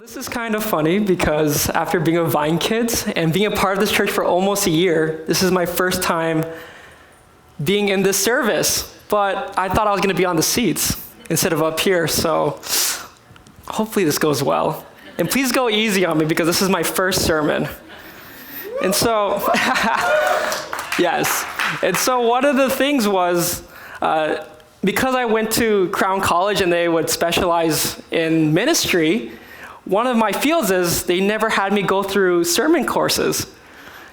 This is kind of funny because after being a Vine Kids and being a part of this church for almost a year, this is my first time being in this service. But I thought I was going to be on the seats instead of up here, so hopefully this goes well. And please go easy on me because this is my first sermon. And so, yes. And so one of the things was, because I went to Crown College and they would specialize in ministry, one of my fields is they never had me go through sermon courses.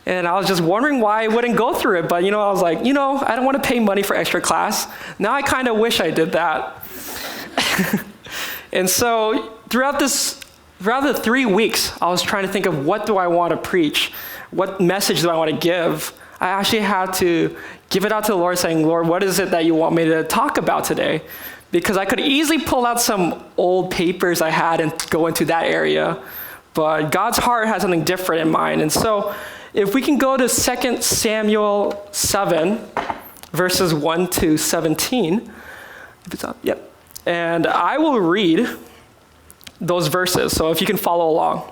And I was just wondering why I wouldn't go through it. But, I was like, I don't want to pay money for extra class. Now I kind of wish I did that. And so throughout the 3 weeks, I was trying to think of what do I want to preach? What message do I want to give? I actually had to give it out to the Lord saying, Lord, what is it that you want me to talk about today? Because I could easily pull out some old papers I had and go into that area. But God's heart had something different in mind. And so if we can go to 2 Samuel 7, verses 1 to 17. If it's up, yep. And I will read those verses, so if you can follow along.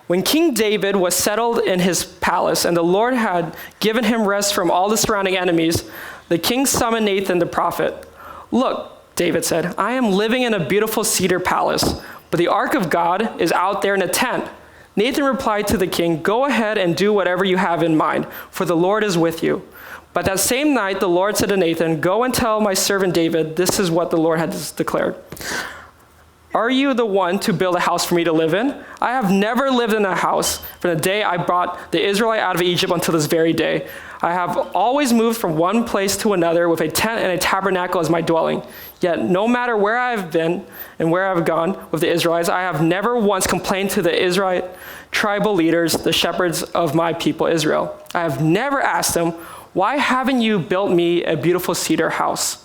When King David was settled in his palace and the Lord had given him rest from all the surrounding enemies, the king summoned Nathan the prophet. Look, David said, I am living in a beautiful cedar palace, but the ark of God is out there in a tent. Nathan replied to the king, go ahead and do whatever you have in mind, for the Lord is with you. But that same night, the Lord said to Nathan, go and tell my servant David, this is what the Lord has declared. Are you the one to build a house for me to live in? I have never lived in a house from the day I brought the Israelite out of Egypt until this very day. I have always moved from one place to another with a tent and a tabernacle as my dwelling. Yet no matter where I have been and where I have gone with the Israelites, I have never once complained to the Israelite tribal leaders, the shepherds of my people Israel. I have never asked them, why haven't you built me a beautiful cedar house?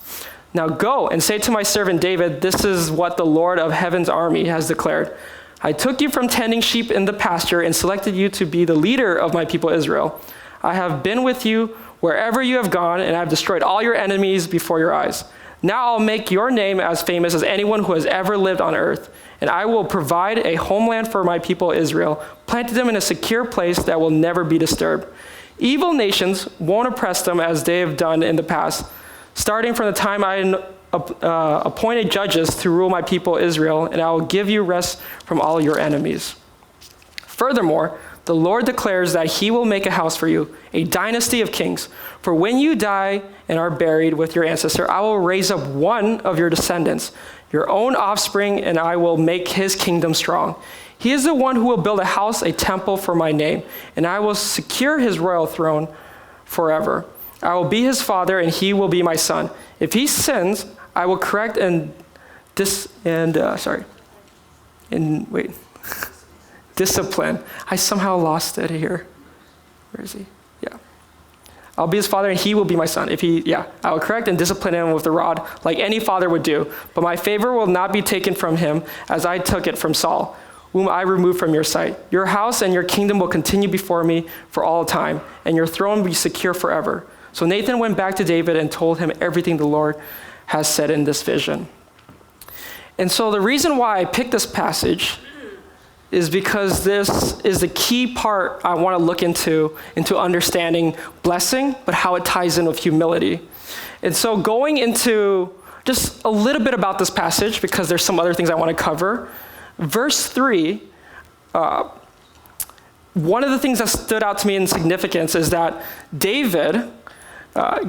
Now go and say to my servant David, this is what the Lord of heaven's army has declared. I took you from tending sheep in the pasture and selected you to be the leader of my people Israel. I have been with you wherever you have gone, and I have destroyed all your enemies before your eyes. Now I'll make your name as famous as anyone who has ever lived on earth, and I will provide a homeland for my people Israel, planting them in a secure place that will never be disturbed. Evil nations won't oppress them as they have done in the past, starting from the time I appointed judges to rule my people Israel, and I will give you rest from all your enemies. Furthermore, the Lord declares that he will make a house for you, a dynasty of kings. For when you die and are buried with your ancestor, I will raise up one of your descendants, your own offspring, and I will make his kingdom strong. He is the one who will build a house, a temple for my name, and I will secure his royal throne forever. I will be his father, and he will be my son. If he sins, I will correct and discipline. I somehow lost it here. Where is he? Yeah. I'll be his father, and he will be my son. I will correct and discipline him with the rod, like any father would do. But my favor will not be taken from him, as I took it from Saul, whom I removed from your sight. Your house and your kingdom will continue before me for all time, and your throne will be secure forever. So Nathan went back to David and told him everything the Lord has said in this vision. And so the reason why I picked this passage is because this is the key part I want to look into understanding blessing, but how it ties in with humility. And so going into just a little bit about this passage, because there's some other things I want to cover. Verse 3, one of the things that stood out to me in significance is that David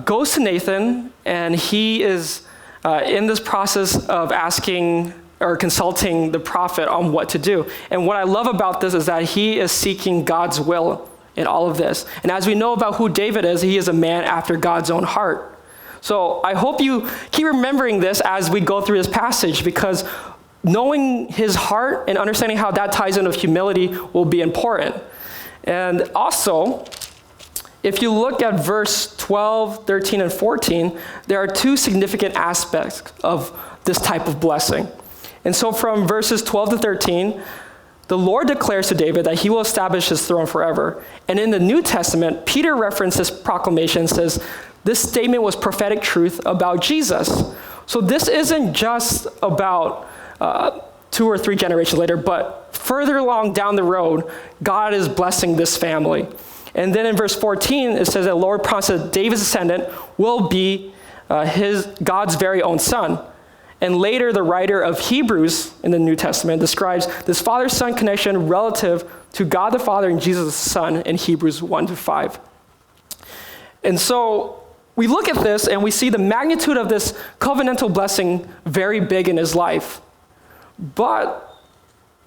goes to Nathan, and he is in this process of asking or consulting the prophet on what to do. And what I love about this is that he is seeking God's will in all of this. And as we know about who David is, he is a man after God's own heart. So I hope you keep remembering this as we go through this passage, because knowing his heart and understanding how that ties in with humility will be important. And also, if you look at verse 12, 13, and 14, there are two significant aspects of this type of blessing. And so from verses 12 to 13, the Lord declares to David that he will establish his throne forever. And in the New Testament, Peter references this proclamation and says, this statement was prophetic truth about Jesus. So this isn't just about 2 or 3 generations later, but further along down the road, God is blessing this family. And then in verse 14, it says that the Lord promises that David's descendant will be God's very own son. And later, the writer of Hebrews in the New Testament describes this father-son connection relative to God the Father and Jesus the Son in Hebrews 1-5. And so we look at this and we see the magnitude of this covenantal blessing very big in his life. But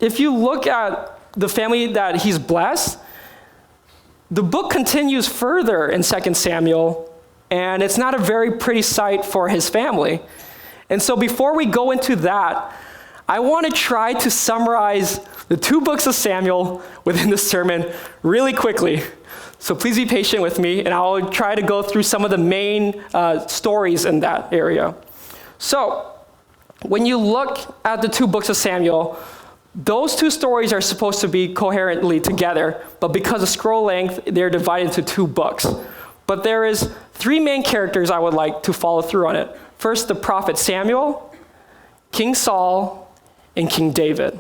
if you look at the family that he's blessed, the book continues further in 2 Samuel, and it's not a very pretty sight for his family. And so before we go into that, I want to try to summarize the 2 books of Samuel within this sermon really quickly. So please be patient with me, and I'll try to go through some of the main stories in that area. So when you look at the 2 books of Samuel, those 2 stories are supposed to be coherently together, but because of scroll length, they're divided into 2 books. But there is 3 main characters I would like to follow through on it. First, the prophet Samuel, King Saul, and King David.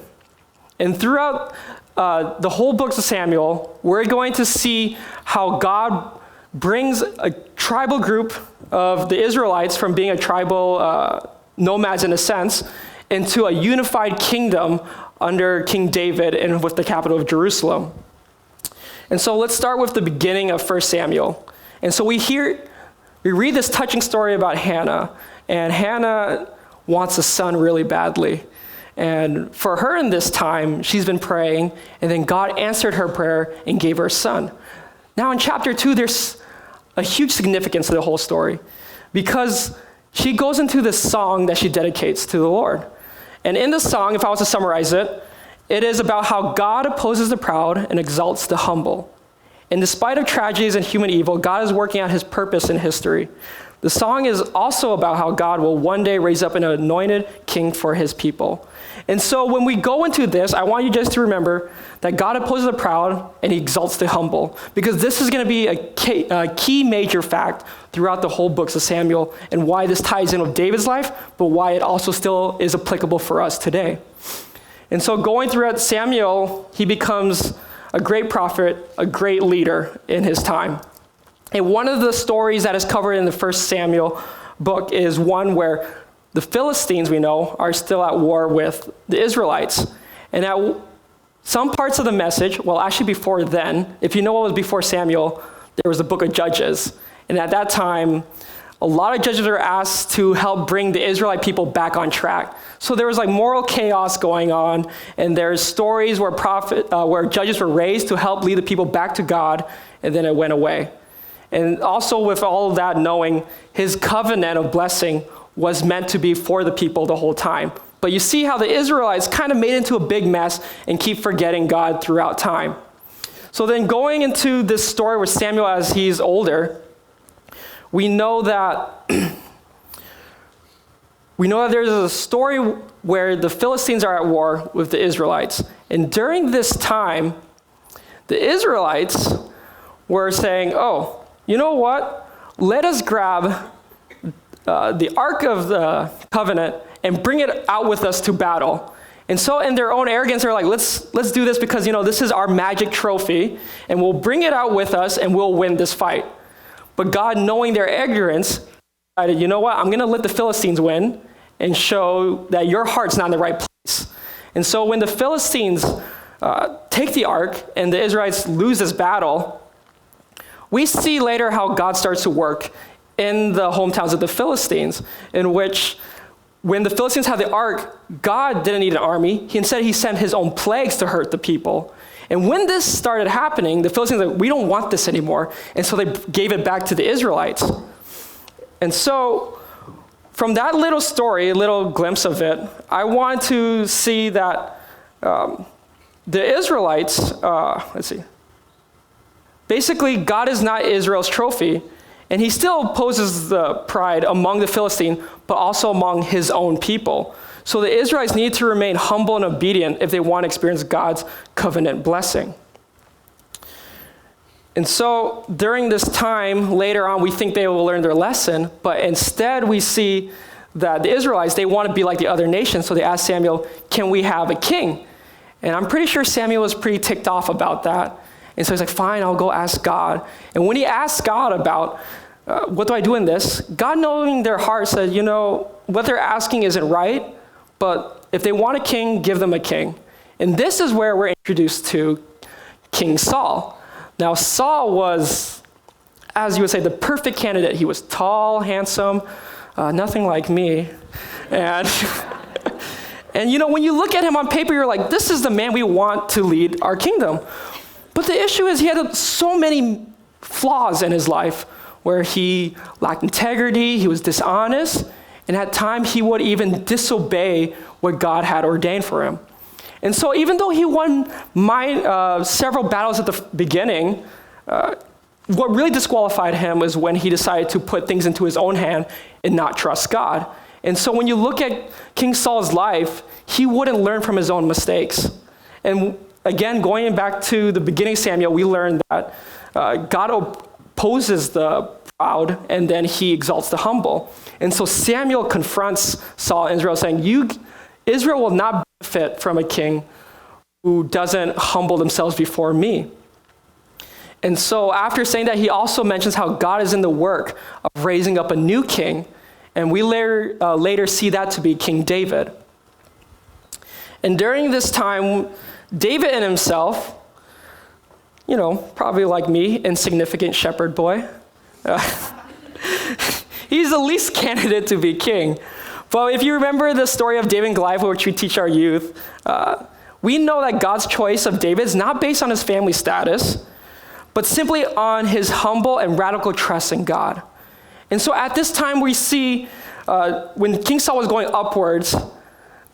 And throughout the whole books of Samuel, we're going to see how God brings a tribal group of the Israelites from being a tribal nomads in a sense into a unified kingdom under King David and with the capital of Jerusalem. And so let's start with the beginning of 1 Samuel. And so we read this touching story about Hannah, and Hannah wants a son really badly. And for her in this time, she's been praying, and then God answered her prayer and gave her a son. Now in chapter 2, there's a huge significance to the whole story, because she goes into this song that she dedicates to the Lord. And in the song, if I was to summarize it, it is about how God opposes the proud and exalts the humble. And despite of tragedies and human evil, God is working out his purpose in history. The song is also about how God will one day raise up an anointed king for his people. And so when we go into this, I want you just to remember that God opposes the proud and he exalts the humble, because this is going to be a key major fact throughout the whole books of Samuel, and why this ties in with David's life, but why it also still is applicable for us today. And so going throughout Samuel, he becomes a great prophet, a great leader in his time. And one of the stories that is covered in the 1 Samuel book is one where the Philistines, we know, are still at war with the Israelites. And at some parts of the message, well, actually before then, if you know what was before Samuel, there was the book of Judges. And at that time, a lot of judges were asked to help bring the Israelite people back on track. So there was like moral chaos going on, and there's stories where judges were raised to help lead the people back to God, and then it went away. And also with all of that knowing, his covenant of blessing was meant to be for the people the whole time. But you see how the Israelites kind of made it into a big mess and keep forgetting God throughout time. So then going into this story with Samuel as he's older, we know that there's a story where the Philistines are at war with the Israelites. And during this time, the Israelites were saying, oh, you know what? Let us grab the Ark of the Covenant and bring it out with us to battle. And so in their own arrogance, they're like, let's do this because, this is our magic trophy, and we'll bring it out with us and we'll win this fight. But God, knowing their ignorance, decided, you know what? I'm going to let the Philistines win and show that your heart's not in the right place. And so when the Philistines take the Ark and the Israelites lose this battle, we see later how God starts to work in the hometowns of the Philistines, in which when the Philistines had the Ark, God didn't need an army. Instead, he sent his own plagues to hurt the people. And when this started happening, the Philistines were like, we don't want this anymore. And so they gave it back to the Israelites. And so from that little story, a little glimpse of it, I want to see that the Israelites, basically God is not Israel's trophy, and he still opposes the pride among the Philistine, but also among his own people. So the Israelites need to remain humble and obedient if they want to experience God's covenant blessing. And so during this time, later on, we think they will learn their lesson, but instead we see that the Israelites, they want to be like the other nations, so they asked Samuel, can we have a king? And I'm pretty sure Samuel was pretty ticked off about that. And so he's like, fine, I'll go ask God. And when he asked God about, what do I do in this? God, knowing their heart, said, what they're asking isn't right, but if they want a king, give them a king. And this is where we're introduced to King Saul. Now, Saul was, as you would say, the perfect candidate. He was tall, handsome, nothing like me. And, when you look at him on paper, you're like, this is the man we want to lead our kingdom. But the issue is he had so many flaws in his life where he lacked integrity, he was dishonest, and at times he would even disobey what God had ordained for him. And so even though he won several battles at the beginning, what really disqualified him was when he decided to put things into his own hand and not trust God. And so when you look at King Saul's life, he wouldn't learn from his own mistakes. And again, going back to the beginning of Samuel, we learned that God opposes the proud, and then he exalts the humble. And so Samuel confronts Saul and Israel, saying, Israel will not benefit from a king who doesn't humble themselves before me. And so after saying that, he also mentions how God is in the work of raising up a new king, and we later see that to be King David. And during this time, David in himself, probably like me, insignificant shepherd boy, he's the least candidate to be king. But if you remember the story of David and Goliath, which we teach our youth, we know that God's choice of David is not based on his family status, but simply on his humble and radical trust in God. And so at this time we see, when King Saul was going upwards,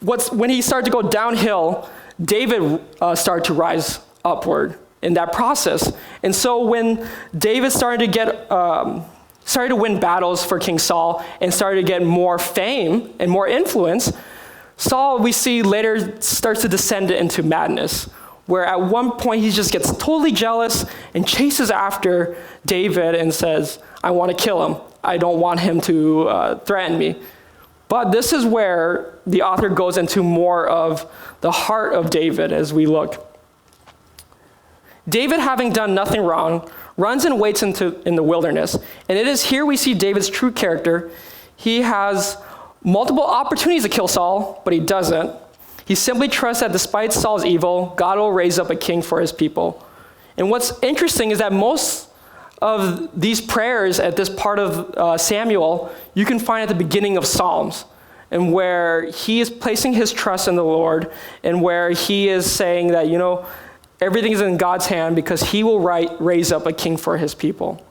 when he started to go downhill, David started to rise upward in that process. And so when David started to win battles for King Saul and started to get more fame and more influence, Saul, we see later, starts to descend into madness, where at one point he just gets totally jealous and chases after David and says, I want to kill him. I don't want him to threaten me. But this is where the author goes into more of the heart of David as we look. David, having done nothing wrong, runs and waits in the wilderness. And it is here we see David's true character. He has multiple opportunities to kill Saul, but he doesn't. He simply trusts that despite Saul's evil, God will raise up a king for his people. And what's interesting is that most of these prayers at this part of Samuel, you can find at the beginning of Psalms, and where he is placing his trust in the Lord, and where he is saying that, everything is in God's hand because he will raise up a king for his people.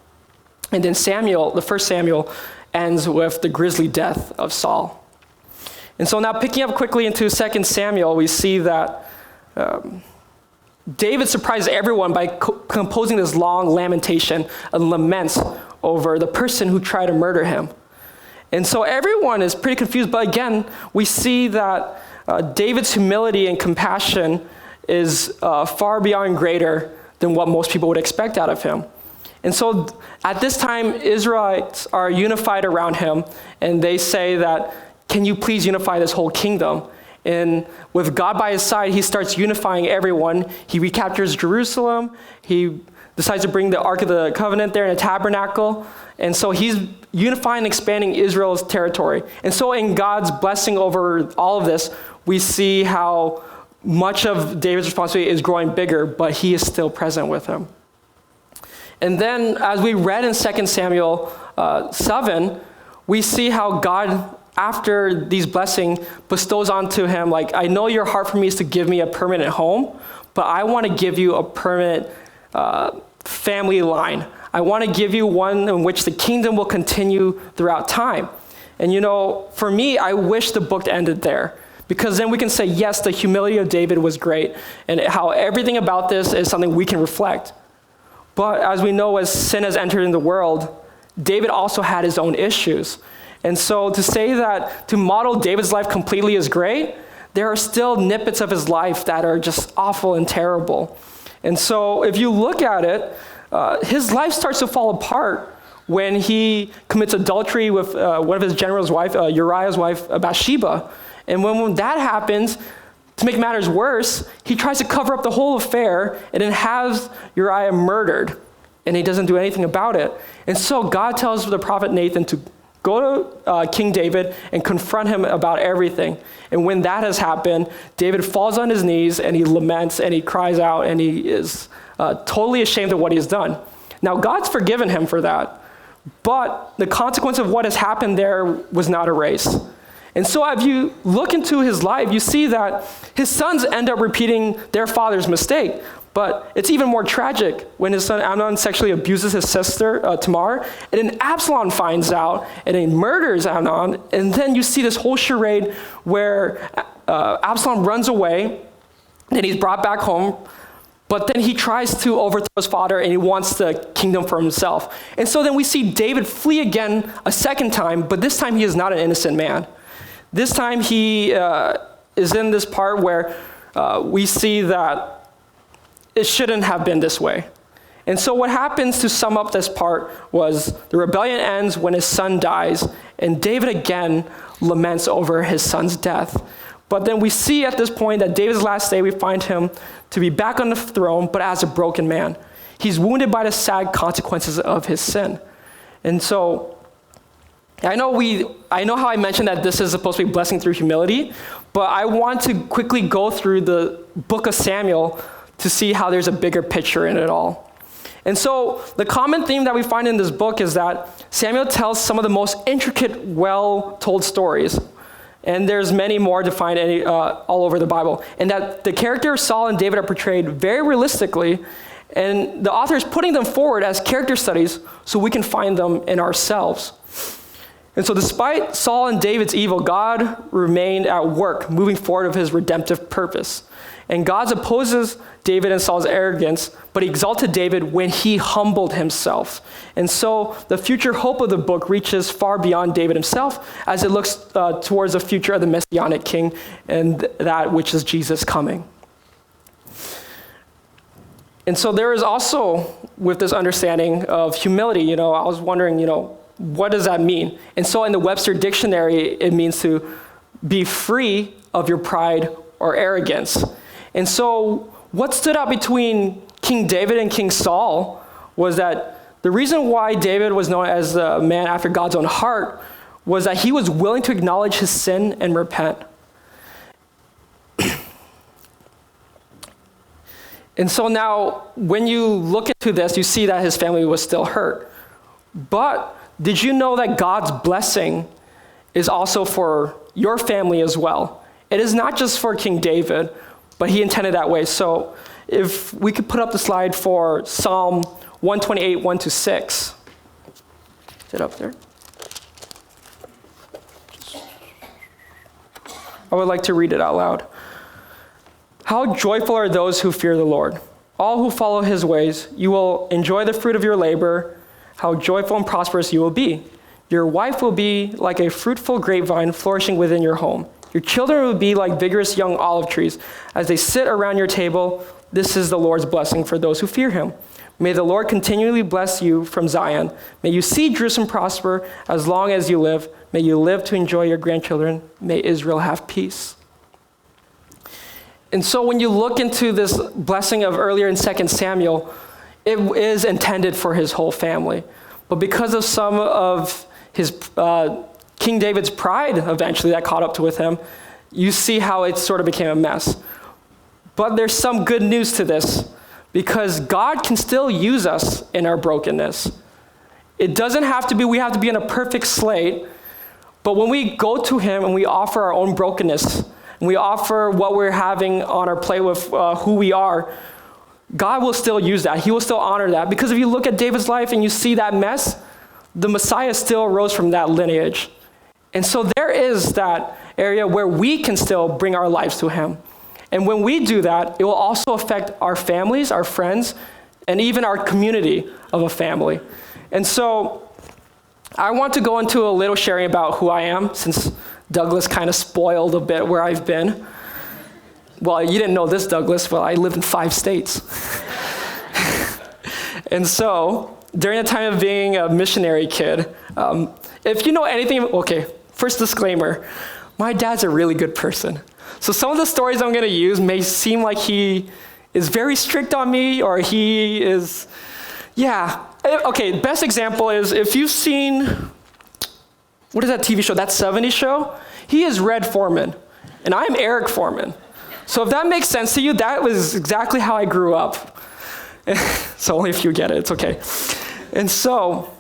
And then the first Samuel, ends with the grisly death of Saul. And so now picking up quickly into 2 Samuel, we see that David surprises everyone by composing this long lamentation and laments over the person who tried to murder him. And so everyone is pretty confused, but again, we see that David's humility and compassion is far beyond greater than what most people would expect out of him. And so at this time, Israelites are unified around him, and they say that, can you please unify this whole kingdom? And with God by his side, he starts unifying everyone. He recaptures Jerusalem. He decides to bring the Ark of the Covenant there in a tabernacle. And so he's unifying and expanding Israel's territory. And so in God's blessing over all of this, we see how much of David's responsibility is growing bigger, but he is still present with him. And then as we read in 2 Samuel 7, we see how God, after these blessings, bestows onto him, like, I know your heart for me is to give me a permanent home, but I want to give you a permanent family line. I want to give you one in which the kingdom will continue throughout time. And for me, I wish the book ended there, because then we can say, yes, the humility of David was great, and how everything about this is something we can reflect. But as we know, as sin has entered in the world, David also had his own issues. And so to say that to model David's life completely is great, there are still snippets of his life that are just awful and terrible. And so if you look at it, his life starts to fall apart when he commits adultery with one of his general's wife, Uriah's wife, Bathsheba. And when that happens, to make matters worse, he tries to cover up the whole affair and then has Uriah murdered, and he doesn't do anything about it. And so God tells the prophet Nathan to go to King David and confront him about everything. And when that has happened, David falls on his knees and he laments and he cries out and he is totally ashamed of what he's done. Now, God's forgiven him for that, but the consequence of what has happened there was not erased. And so if you look into his life, you see that his sons end up repeating their father's mistake. But it's even more tragic when his son Amnon sexually abuses his sister, Tamar, and then Absalom finds out, and he murders Amnon, and then you see this whole charade where Absalom runs away, and he's brought back home, but then he tries to overthrow his father, and he wants the kingdom for himself. And so then we see David flee again a second time, but this time he is not an innocent man. This time he is in this part where we see that it shouldn't have been this way. And so what happens, to sum up this part, was the rebellion ends when his son dies, and David again laments over his son's death. But then we see at this point that David's last day, we find him to be back on the throne, but as a broken man. He's wounded by the sad consequences of his sin. And so I know how I mentioned that this is supposed to be blessing through humility, but I want to quickly go through the book of Samuel to see how there's a bigger picture in it all. And so the common theme that we find in this book is that Samuel tells some of the most intricate, well-told stories. And there's many more to find all over the Bible. And that the characters Saul and David are portrayed very realistically, and the author is putting them forward as character studies so we can find them in ourselves. And so despite Saul and David's evil, God remained at work, moving forward of his redemptive purpose. And God opposes David and Saul's arrogance, but he exalted David when he humbled himself. And so the future hope of the book reaches far beyond David himself as it looks towards the future of the Messianic King and that which is Jesus coming. And so there is also, with this understanding of humility, I was wondering, what does that mean? And so in the Webster Dictionary, it means to be free of your pride or arrogance. And so what stood out between King David and King Saul was that the reason why David was known as a man after God's own heart was that he was willing to acknowledge his sin and repent. And so now, when you look into this, you see that his family was still hurt. But did you know that God's blessing is also for your family as well? It is not just for King David, but he intended that way. So if we could put up the slide for Psalm 128, 1-6. Is it up there? I would like to read it out loud. How joyful are those who fear the Lord, all who follow his ways. You will enjoy the fruit of your labor. How joyful and prosperous you will be. Your wife will be like a fruitful grapevine flourishing within your home. Your children will be like vigorous young olive trees. As they sit around your table, this is the Lord's blessing for those who fear him. May the Lord continually bless you from Zion. May you see Jerusalem prosper as long as you live. May you live to enjoy your grandchildren. May Israel have peace. And so when you look into this blessing of earlier in 2 Samuel, it is intended for his whole family. But because of some of his King David's pride eventually that caught up with him, you see how it sort of became a mess. But there's some good news to this, because God can still use us in our brokenness. It doesn't have to be, we have to be in a perfect slate, but when we go to him and we offer our own brokenness, and we offer what we're having on our plate with who we are, God will still use that. He will still honor that. Because if you look at David's life and you see that mess, the Messiah still arose from that lineage. And so there is that area where we can still bring our lives to him. And when we do that, it will also affect our families, our friends, and even our community of a family. And so I want to go into a little sharing about who I am, since Douglas kind of spoiled a bit where I've been. Well, you didn't know this, Douglas, but I lived in 5 states. And so during the time of being a missionary kid. If you know anything, okay, first disclaimer, my dad's a really good person. So some of the stories I'm going to use may seem like he is very strict on me, or he is, Okay, best example is if you've seen, what is that TV show, that 70s show? He is Red Foreman, and I'm Eric Foreman. So if that makes sense to you, that was exactly how I grew up. So only if you get it, it's okay. And so,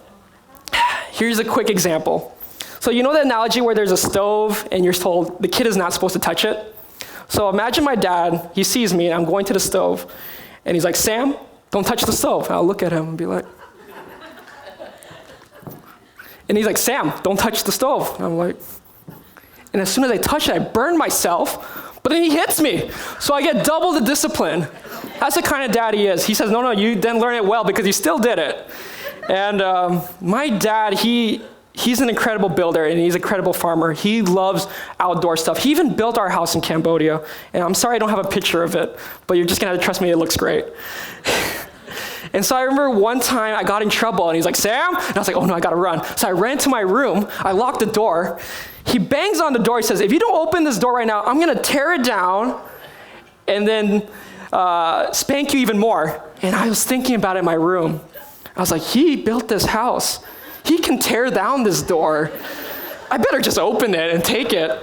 here's a quick example. So you know the analogy where there's a stove and you're told the kid is not supposed to touch it? So imagine my dad, he sees me and I'm going to the stove and he's like, Sam, don't touch the stove. And I'll look at him and be like, and he's like, Sam, don't touch the stove. And I'm like, and as soon as I touch it, I burn myself, but then he hits me. So I get double the discipline. That's the kind of dad he is. He says, no, you didn't learn it well because you still did it. And my dad, he's an incredible builder and he's an incredible farmer. He loves outdoor stuff. He even built our house in Cambodia. And I'm sorry I don't have a picture of it, but you're just gonna have to trust me, it looks great. And so I remember one time I got in trouble and he's like, Sam? And I was like, oh no, I gotta run. So I ran to my room, I locked the door. He bangs on the door, he says, if you don't open this door right now, I'm gonna tear it down and then spank you even more. And I was thinking about it in my room. I was like, he built this house. He can tear down this door. I better just open it and take it.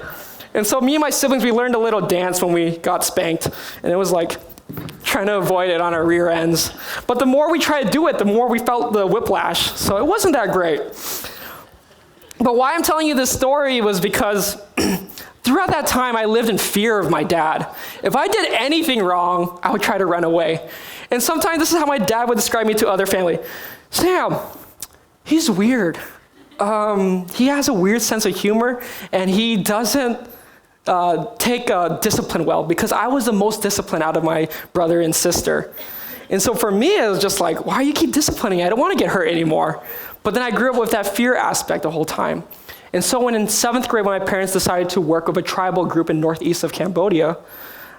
And so me and my siblings, we learned a little dance when we got spanked. And it was like trying to avoid it on our rear ends. But the more we tried to do it, the more we felt the whiplash. So it wasn't that great. But why I'm telling you this story was because throughout that time, I lived in fear of my dad. If I did anything wrong, I would try to run away. And sometimes this is how my dad would describe me to other family. Sam, he's weird. He has a weird sense of humor, and he doesn't take discipline well, because I was the most disciplined out of my brother and sister. And so for me, it was just like, why do you keep disciplining? I don't want to get hurt anymore. But then I grew up with that fear aspect the whole time. And so when in 7th grade, when my parents decided to work with a tribal group in northeast of Cambodia,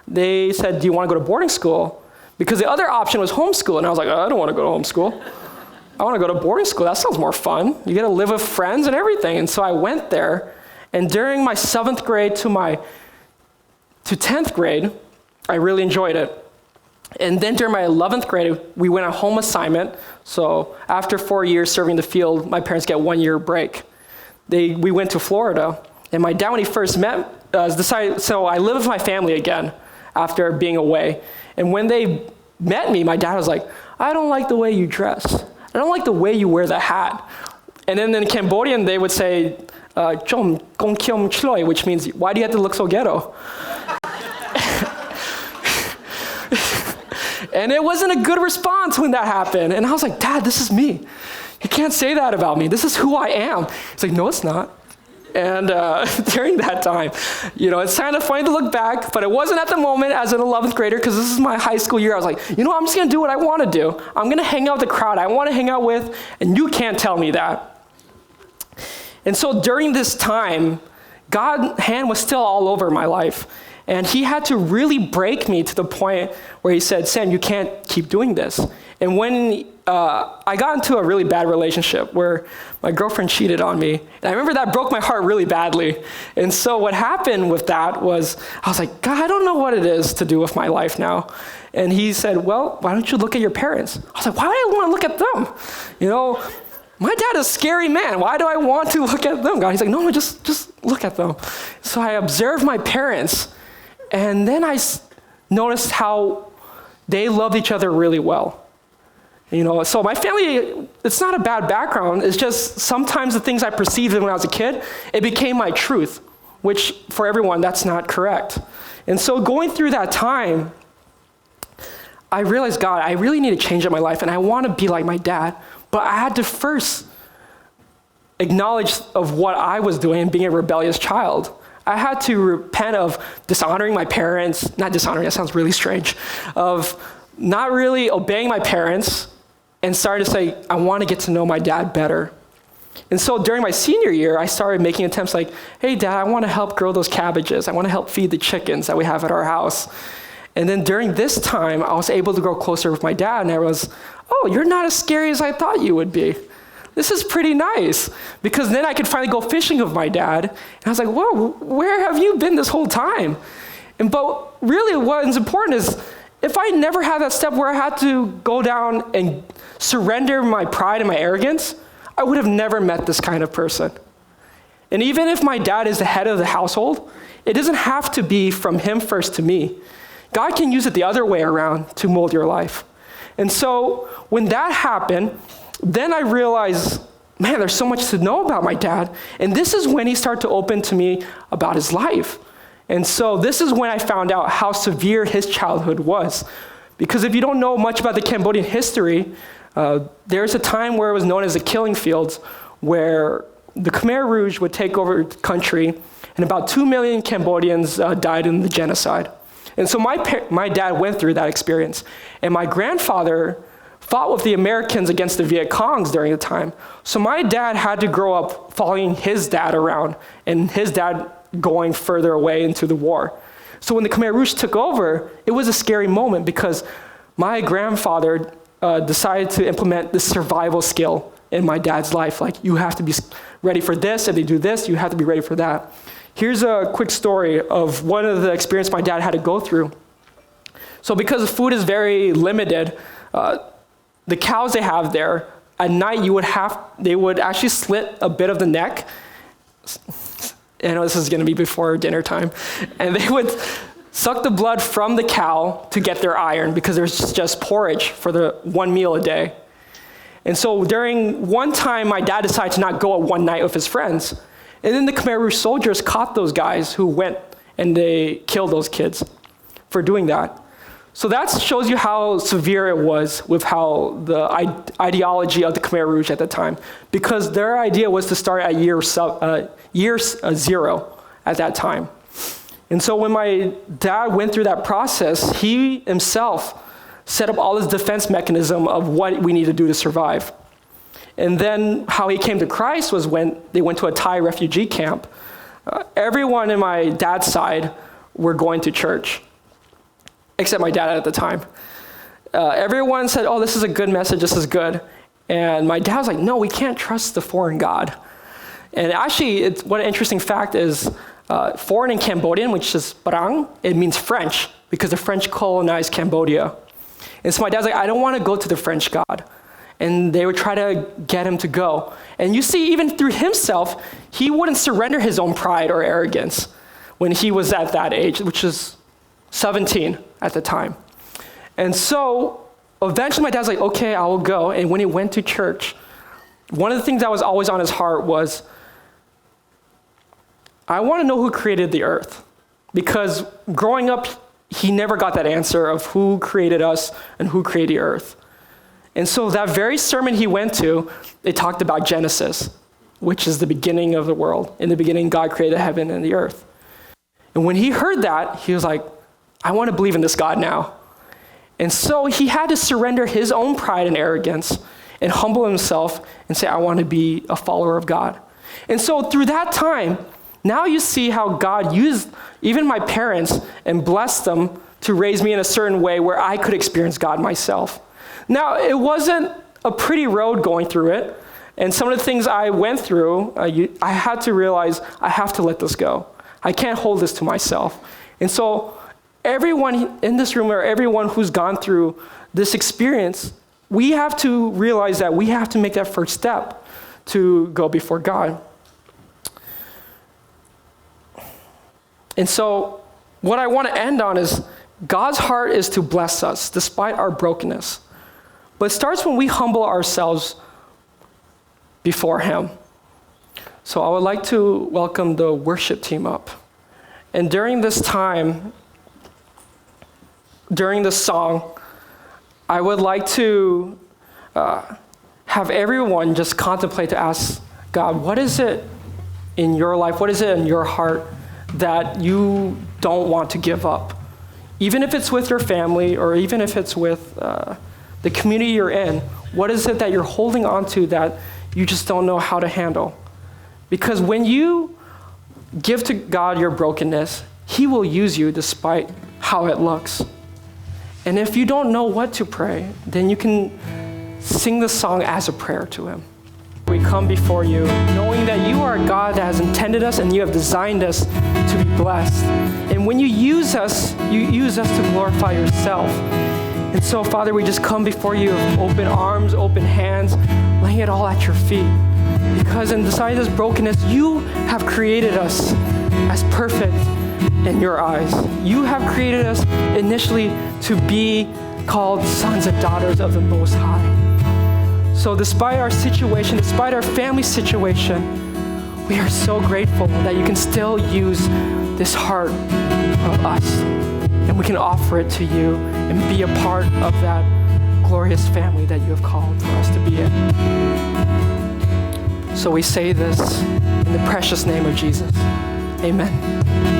they said, do you want to go to boarding school? Because the other option was homeschool. And I was like, I don't want to go to homeschool. I want to go to boarding school. That sounds more fun. You get to live with friends and everything. And so I went there. And during my 7th grade to 10th grade, I really enjoyed it. And then during my 11th grade, we went on home assignment. So after 4 years serving the field, my parents get 1 year break. We went to Florida. And my dad, when he first met, decided, so I lived with my family again after being away. And when they met me, my dad was like, I don't like the way you dress. I don't like the way you wear the hat. And then in Cambodian, they would say, Chom gong kiom chloi, which means, why do you have to look so ghetto? And it wasn't a good response when that happened. And I was like, Dad, this is me. You can't say that about me. This is who I am. He's like, no, it's not. And during that time, it's kind of funny to look back, but it wasn't at the moment as an 11th grader, because this is my high school year. I was like, I'm just going to do what I want to do. I'm going to hang out with the crowd I want to hang out with, and you can't tell me that. And so during this time, God's hand was still all over my life. And he had to really break me to the point where he said, Sam, you can't keep doing this. And when I got into a really bad relationship where my girlfriend cheated on me, and I remember that broke my heart really badly. And so what happened with that was, I was like, God, I don't know what it is to do with my life now. And he said, well, why don't you look at your parents? I was like, why do I want to look at them? My dad is a scary man. Why do I want to look at them, God? He's like, no, just look at them. So I observed my parents, and then I noticed how they loved each other really well. So my family, it's not a bad background. It's just sometimes the things I perceived when I was a kid, it became my truth, which for everyone, that's not correct. And so going through that time, I realized, God, I really need to change up my life, and I want to be like my dad. But I had to first acknowledge of what I was doing and being a rebellious child. I had to repent of dishonoring my parents, not dishonoring, that sounds really strange, of not really obeying my parents, and started to say, I want to get to know my dad better. And so during my senior year, I started making attempts like, hey, Dad, I want to help grow those cabbages. I want to help feed the chickens that we have at our house. And then during this time, I was able to grow closer with my dad, and I was, oh, you're not as scary as I thought you would be. This is pretty nice. Because then I could finally go fishing with my dad. And I was like, whoa, where have you been this whole time? But really what's important is, if I never had that step where I had to go down and surrender my pride and my arrogance, I would have never met this kind of person. And even if my dad is the head of the household, it doesn't have to be from him first to me. God can use it the other way around to mold your life. And so when that happened, then I realized, man, there's so much to know about my dad. And this is when he started to open to me about his life. And so this is when I found out how severe his childhood was. Because if you don't know much about the Cambodian history, there's a time where it was known as the killing fields, where the Khmer Rouge would take over the country, and about 2 million Cambodians died in the genocide. And so my dad went through that experience. And my grandfather fought with the Americans against the Viet Congs during the time. So my dad had to grow up following his dad around, and his dad going further away into the war. So when the Khmer Rouge took over, it was a scary moment because my grandfather decided to implement this survival skill in my dad's life. Like, you have to be ready for this. If they do this, you have to be ready for that. Here's a quick story of one of the experiences my dad had to go through. So because food is very limited, the cows they have there, at night they would actually slit a bit of the neck. I know this is going to be before dinner time. And they would suck the blood from the cow to get their iron, because there's just porridge for the one meal a day. And so during one time, my dad decided to not go at one night with his friends. And then the Khmer Rouge soldiers caught those guys who went and they killed those kids for doing that. So that shows you how severe it was with how the ideology of the Khmer Rouge at the time, because their idea was to start at year zero at that time. And so when my dad went through that process, he himself set up all his defense mechanism of what we need to do to survive. And then how he came to Christ was when they went to a Thai refugee camp. Everyone in my dad's side were going to church, except my dad at the time. Everyone said, oh, this is a good message, this is good. And my dad was like, no, we can't trust the foreign God. And actually, what an interesting fact is, foreign in Cambodian, which is Parang, it means French, because the French colonized Cambodia. And so my dad's like, I don't want to go to the French God. And they would try to get him to go. And you see, even through himself, he wouldn't surrender his own pride or arrogance when he was at that age, which is 17 at the time. And so eventually my dad's like, okay, I will go. And when he went to church, one of the things that was always on his heart was, I want to know who created the earth. Because growing up, he never got that answer of who created us and who created the earth. And so that very sermon he went to, they talked about Genesis, which is the beginning of the world. In the beginning, God created heaven and the earth. And when he heard that, he was like, I want to believe in this God now. And so he had to surrender his own pride and arrogance and humble himself and say, I want to be a follower of God. And so through that time, now you see how God used even my parents and blessed them to raise me in a certain way where I could experience God myself. Now, it wasn't a pretty road going through it. And some of the things I went through, I had to realize I have to let this go. I can't hold this to myself. And so everyone in this room, or everyone who's gone through this experience, we have to realize that we have to make that first step to go before God. And so what I want to end on is God's heart is to bless us despite our brokenness. But it starts when we humble ourselves before him. So I would like to welcome the worship team up. And during this time, during this song, I would like to have everyone just contemplate, to ask God, what is it in your life, what is it in your heart that you don't want to give up? Even if it's with your family, or even if it's with the community you're in, what is it that you're holding on to that you just don't know how to handle? Because when you give to God your brokenness, he will use you despite how it looks. And if you don't know what to pray, then you can sing the song as a prayer to him. We come before you knowing that you are a God that has intended us and you have designed us to be blessed. And when you use us to glorify yourself. And so, Father, we just come before you with open arms, open hands, laying it all at your feet. Because in despite this brokenness, you have created us as perfect in your eyes. You have created us initially to be called sons and daughters of the Most High. So despite our situation, despite our family situation, we are so grateful that you can still use this heart of us, and we can offer it to you and be a part of that glorious family that you have called for us to be in. So we say this in the precious name of Jesus. Amen.